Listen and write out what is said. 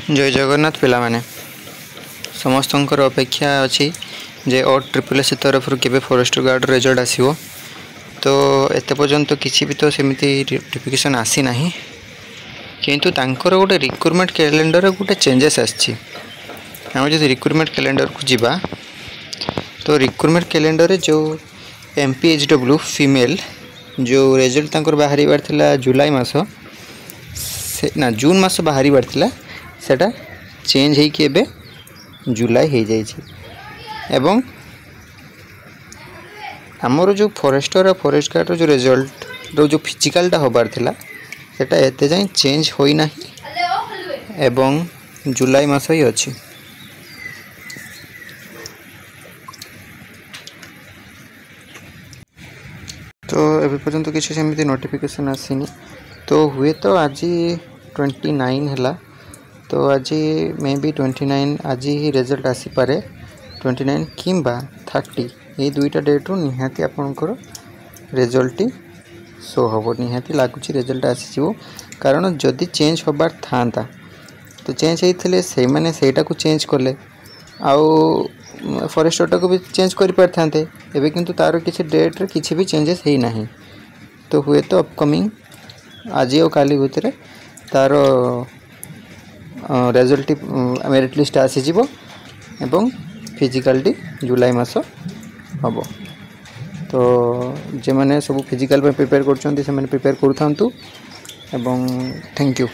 जय जगन्नाथ पिला माने समस्तंकर अपेक्षा अच्छी जे और ट्रिपल एस तरफ के फॉरेस्ट गार्ड रिजल्ट आसो तो एत पर्यंत किसी भी तो सेमती नोटिफिकेशन आसी ना किंतु तांकर गोटे रिक्रुटमेंट कैलेंडर गोटे चेंजेस आम जो रिक्रुटमेंट कैलेंडर को जीवा तो रिक्रुटमेंट कैलेंडर जो MPHW फीमेल जो रिजल्ट तांकर बाहरी बार जुलाई मास ना जून मास बाहरी बार सेटा चेंज है कि जुलाई हो जाए एवं आमर जो फॉरेस्टर फॉरेस्ट गार्ड जो रिजल्ट जो फिजिकालटा होबार थिला सेटा एते जाए चेंज होई नाही एवं जुलाई मास ही अच्छी। तो एबे पर्यंत किसी सेमती नोटिफिकेशन आसीनी तो हुए तो आज 29 है तो आज मे बी 29 आज ही रिजल्ट आसी पारे 29 किंबा 30 ये दुईटा डेट रू निहाती आपनकर रिजल्ट शो हम निहाती लगुच रिजल्ट आसीज कारण जदि चेंज होबार था तो चेंज होते से मैंने सेटा को चेंज कले आउ फॉरेस्टरटा को भी चेंज कर पारे एवं किंतु तार किसी डेट रे किसी भी चेंजेस है ना तो हुए तो अपकमिंग आज और काली भितर तार रिजल्ट मेरिट लिस्ट आसीज एवं फिजिकालटी जुलाई मास हम तो जे मैंने सब फिजिकल प्रिपेयर कर प्रिपेयर करूँ एवं थैंक यू।